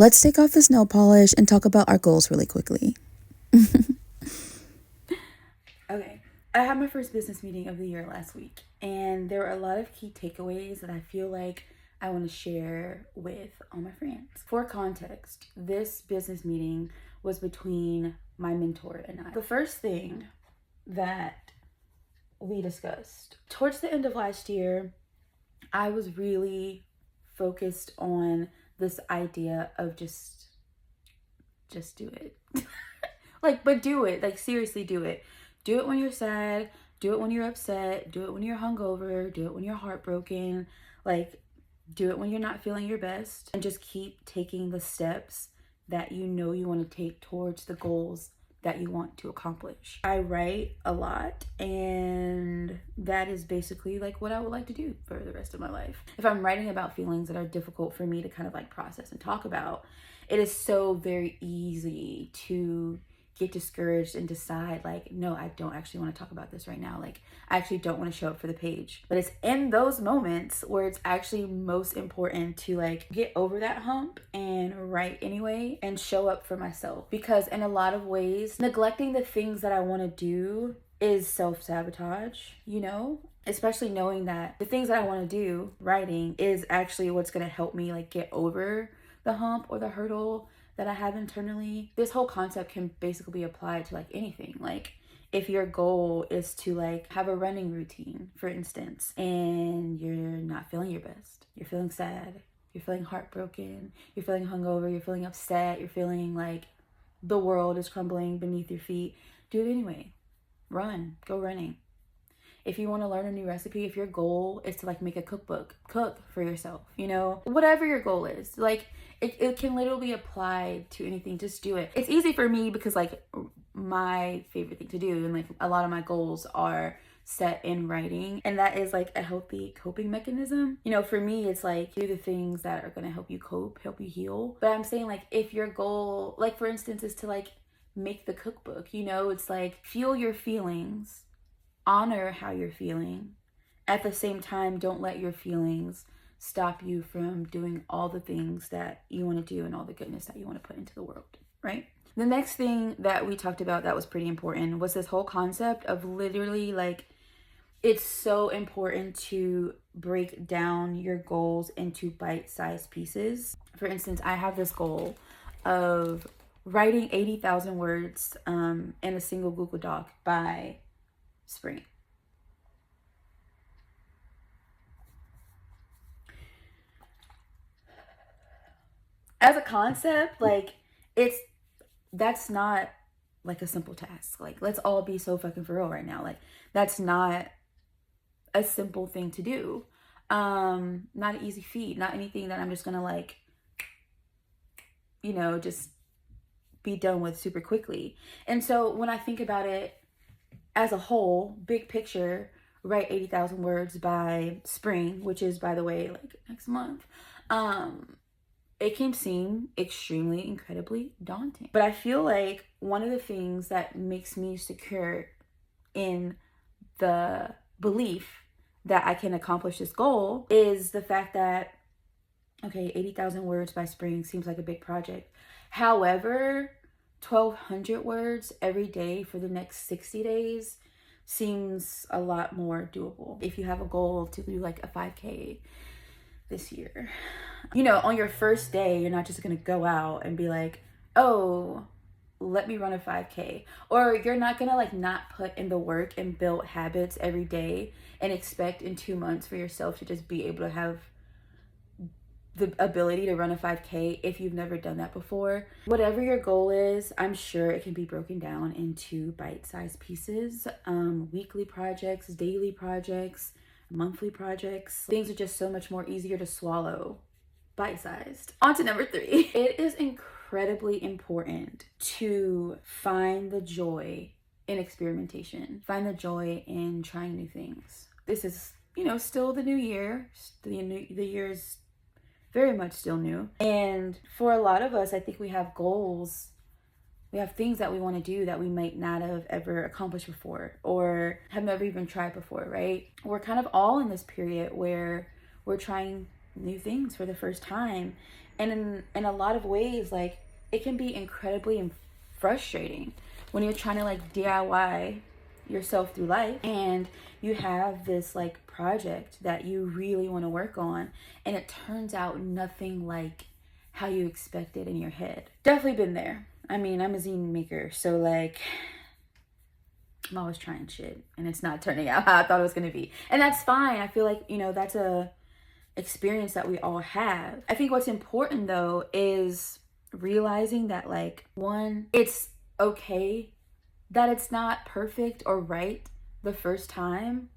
Let's take off this nail polish and talk about our goals really quickly. Okay, I had my first business meeting of the year last week, and there were a lot of key takeaways that I feel like I want to share with all my friends. For context, this business meeting was between my mentor and I. The first thing that we discussed towards the end of last year, I was really focused on this idea of just do it. But do it. Like, seriously, do it. Do it when you're sad. Do it when you're upset. Do it when you're hungover. Do it when you're heartbroken. Like, do it when you're not feeling your best. And just keep taking the steps that you know you want to take towards the goals that you want to accomplish. I write a lot, and that is basically like what I would like to do for the rest of my life. If I'm writing about feelings that are difficult for me to kind of like process and talk about, it is so very easy to get discouraged and decide like, no, I don't actually want to talk about this right now. Like, I actually don't want to show up for the page. But it's in those moments where it's actually most important to like get over that hump and write anyway and show up for myself. Because in a lot of ways, neglecting the things that I want to do is self-sabotage, you know? Especially knowing that the things that I want to do, writing, is actually what's going to help me like get over the hump or the hurdle that I have internally. This whole concept can basically be applied to like anything. Like, if your goal is to like have a running routine, for instance, and you're not feeling your best, you're feeling sad, you're feeling heartbroken, you're feeling hungover, you're feeling upset, you're feeling like the world is crumbling beneath your feet, do it anyway. Run, go running. If you want to learn a new recipe, if your goal is to like make a cookbook, cook for yourself, you know, whatever your goal is, like it can literally be applied to anything. Just do it. It's easy for me because like my favorite thing to do and like a lot of my goals are set in writing, and that is like a healthy coping mechanism. You know, for me, it's like do the things that are going to help you cope, help you heal. But I'm saying like if your goal, like for instance, is to like make the cookbook, you know, it's like feel your feelings, honor how you're feeling. At the same time, don't let your feelings stop you from doing all the things that you want to do and all the goodness that you want to put into the world, right? The next thing that we talked about that was pretty important was this whole concept of literally like, it's so important to break down your goals into bite-sized pieces. For instance, I have this goal of writing 80,000 words in a single Google Doc by spring. As a concept, like that's not like a simple task. Like, let's all be so fucking for real right now. Like, that's not a simple thing to do. Not an easy feat, not anything that I'm just gonna like, you know, just be done with super quickly. And so when I think about it as a whole, big picture, write 80,000 words by spring, which is, by the way, like next month, it can seem extremely, incredibly daunting. But I feel like one of the things that makes me secure in the belief that I can accomplish this goal is the fact that, okay, 80,000 words by spring seems like a big project. However, 1,200 words every day for the next 60 days seems a lot more doable. If you have a goal to do like a 5K this year, you know, on your first day, you're not just gonna go out and be like, oh, let me run a 5K. Or you're not gonna like not put in the work and build habits every day and expect in 2 months for yourself to just be able to have the ability to run a 5K if you've never done that before. Whatever your goal is, I'm sure it can be broken down into bite-sized pieces, weekly projects, daily projects, monthly projects. Things are just so much more easier to swallow, bite-sized. On to number 3. It is incredibly important to find the joy in experimentation. Find the joy in trying new things. This is, you know, still the new year. The year is very much still new. And for a lot of us, I think we have goals. We have things that we want to do that we might not have ever accomplished before or have never even tried before, right? We're kind of all in this period where we're trying new things for the first time. And in a lot of ways, like, it can be incredibly frustrating when you're trying to like DIY yourself through life and you have this like project that you really want to work on and it turns out nothing like how you expected in your head. Definitely been there. I mean, I'm a zine maker, so like I'm always trying shit and it's not turning out how I thought it was going to be. And that's fine. I feel like, you know, that's a experience that we all have. I think what's important though is realizing that like, one, it's okay that it's not perfect or right the first time.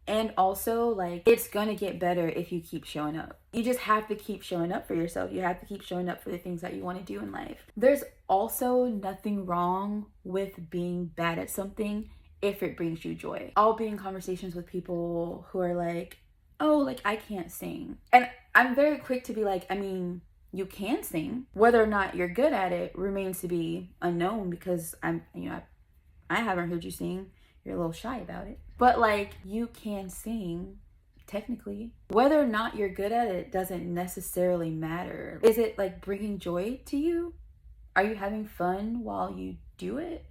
And also, like, it's gonna get better if you keep showing up. You just have to keep showing up for yourself. You have to keep showing up for the things that you want to do in life. There's also nothing wrong with being bad at something if it brings you joy. I'll be in conversations with people who are like, oh, like, I can't sing. And I'm very quick to be like, I mean, you can sing. Whether or not you're good at it remains to be unknown because I haven't heard you sing. You're a little shy about it. But like, you can sing technically. Whether or not you're good at it doesn't necessarily matter. Is it like bringing joy to you? Are you having fun while you do it?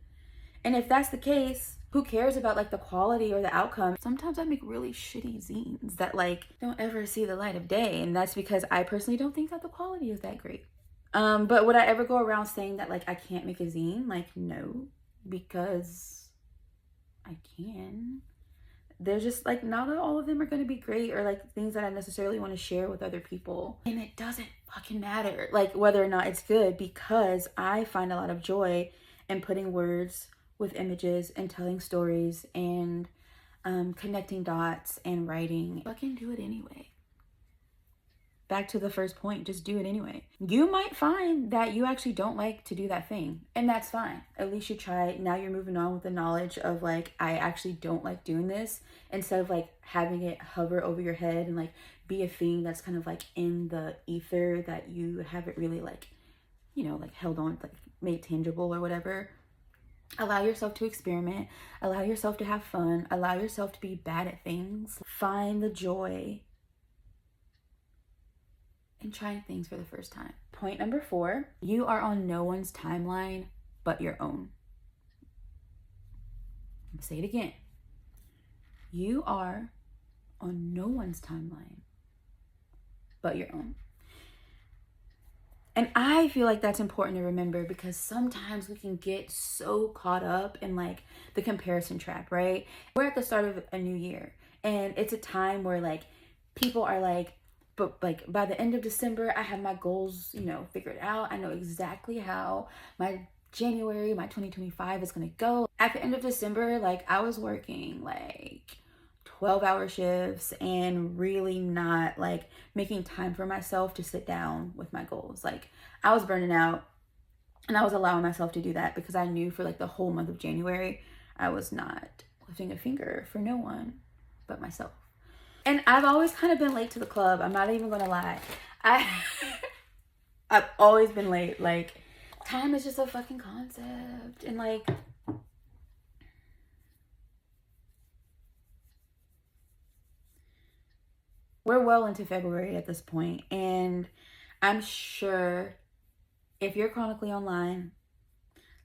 And if that's the case, who cares about like the quality or the outcome? Sometimes I make really shitty zines that like don't ever see the light of day. And that's because I personally don't think that the quality is that great. But would I ever go around saying that like I can't make a zine? Like, no, because I can. There's just like not all of them are going to be great or like things that I necessarily want to share with other people. And it doesn't fucking matter like whether or not it's good, because I find a lot of joy in putting words with images and telling stories and connecting dots and writing. Fucking do it anyway. Back to the first point, just do it anyway. You might find that you actually don't like to do that thing, and that's fine. At least you tried. Now you're moving on with the knowledge of like, I actually don't like doing this, instead of like having it hover over your head and like be a thing that's kind of like in the ether that you haven't really like, you know, like held on, like made tangible or whatever. Allow yourself to experiment. Allow yourself to have fun. Allow yourself to be bad at things. Find the joy and trying things for the first time. Point number 4, you are on no one's timeline but your own. I'll say it again. You are on no one's timeline but your own. And I feel like that's important to remember because sometimes we can get so caught up in like the comparison trap, right? We're at the start of a new year and it's a time where like people are like, but like by the end of December, I have my goals, you know, figured out. I know exactly how my January, my 2025 is going to go. At the end of December, like I was working like 12-hour shifts and really not like making time for myself to sit down with my goals. Like I was burning out and I was allowing myself to do that because I knew for like the whole month of January, I was not lifting a finger for no one but myself. And I've always kind of been late to the club. I'm not even gonna lie. I've always been late. Like, time is just a fucking concept. And like, we're well into February at this point. And I'm sure if you're chronically online,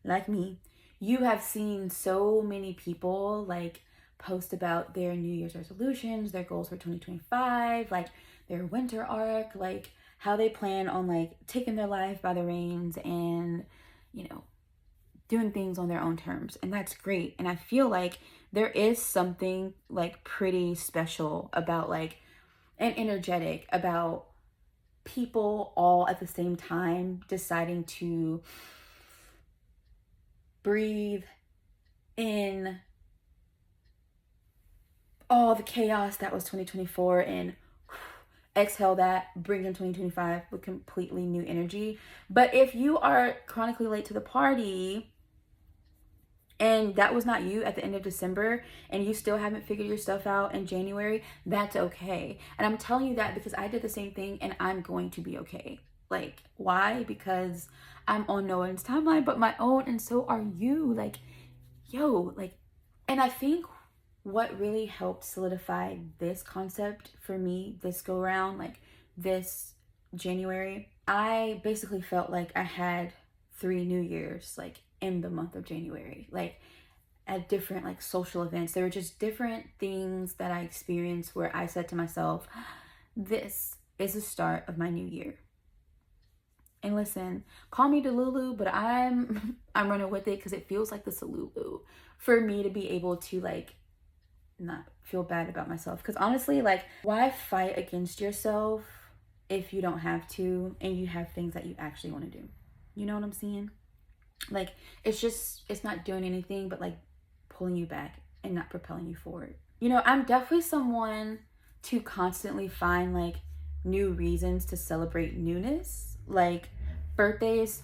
like me, you have seen so many people like post about their New Year's resolutions, their goals for 2025, like their winter arc, like how they plan on like taking their life by the reins and, you know, doing things on their own terms. And that's great. And I feel like there is something like pretty special about like and energetic about people all at the same time deciding to breathe in all the chaos that was 2024 and exhale that, bring in 2025 with completely new energy. But if you are chronically late to the party and that was not you at the end of December and you still haven't figured your stuff out in January, that's okay. And I'm telling you that because I did the same thing and I'm going to be okay. Like, why? Because I'm on no one's timeline but my own, and so are you. Like, yo, like, and I think what really helped solidify this concept for me this go around, like this January, I basically felt like I had 3 New Years, like in the month of January, like at different like social events. There were just different things that I experienced where I said to myself, this is the start of my new year. And listen, call me Delulu, but I'm running with it because it feels like the Salulu for me to be able to like not feel bad about myself. Because honestly, like, why fight against yourself if you don't have to and you have things that you actually want to do? You know what I'm saying? Like, it's not doing anything but like pulling you back and not propelling you forward. You know, I'm definitely someone to constantly find like new reasons to celebrate newness. Like, birthdays,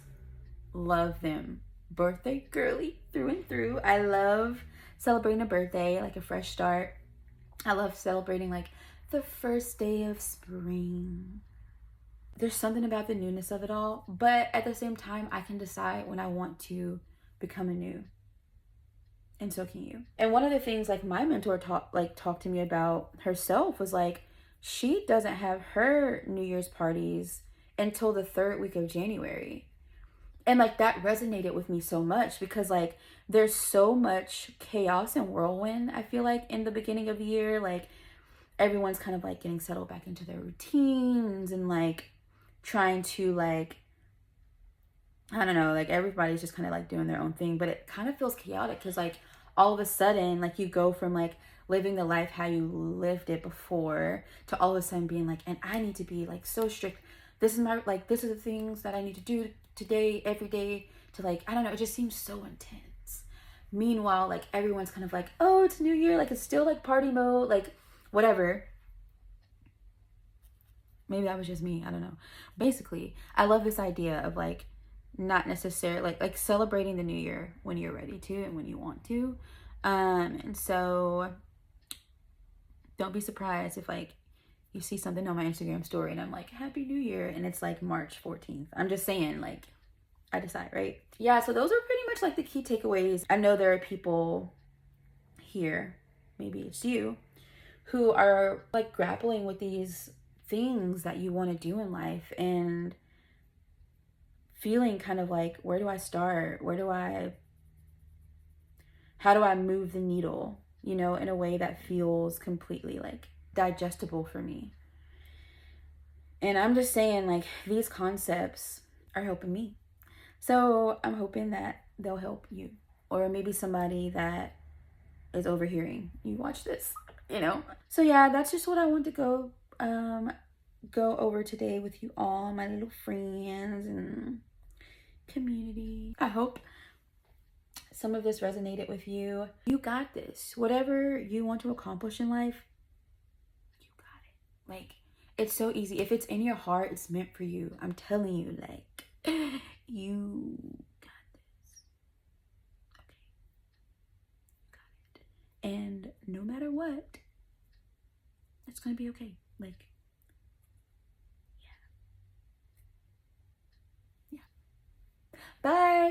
love them. Birthday girly through and through. I love celebrating a birthday, like a fresh start. I love celebrating like the first day of spring. There's something about the newness of it all, but at the same time, I can decide when I want to become anew. And so can you. And one of the things like my mentor talked to me about herself was like she doesn't have her New Year's parties until the third week of January. And like that resonated with me so much because like there's so much chaos and whirlwind, I feel like, in the beginning of the year. Like everyone's kind of like getting settled back into their routines and like trying to like, I don't know, like everybody's just kind of like doing their own thing, but it kind of feels chaotic because like all of a sudden like you go from like living the life how you lived it before to all of a sudden being like, and I need to be like so strict. This is the things that I need to do today, every day, to like, I don't know, it just seems so intense. Meanwhile, like everyone's kind of like, oh, it's New Year, like it's still like party mode, like whatever. Maybe that was just me, I don't know. Basically, I love this idea of like not necessarily like celebrating the new year when you're ready to and when you want to. And so don't be surprised if like you see something on my Instagram story and I'm like, Happy New Year, and it's like March 14th. I'm just saying, like, I decide, right? Yeah, so those are pretty much like the key takeaways. I know there are people here, maybe it's you, who are like grappling with these things that you want to do in life and feeling kind of like, where do I start? How do I move the needle, you know, in a way that feels completely like digestible for me? And I'm just saying, like, these concepts are helping me. So I'm hoping that they'll help you. Or maybe somebody that is overhearing you watch this, you know? So yeah, that's just what I want to go over today with you all, my little friends and community. I hope some of this resonated with you. You got this. Whatever you want to accomplish in life, you got it. Like, it's so easy. If it's in your heart, it's meant for you. I'm telling you, like, you got this. Okay. You got it. And no matter what, it's gonna be okay. Like, yeah. Yeah. Bye.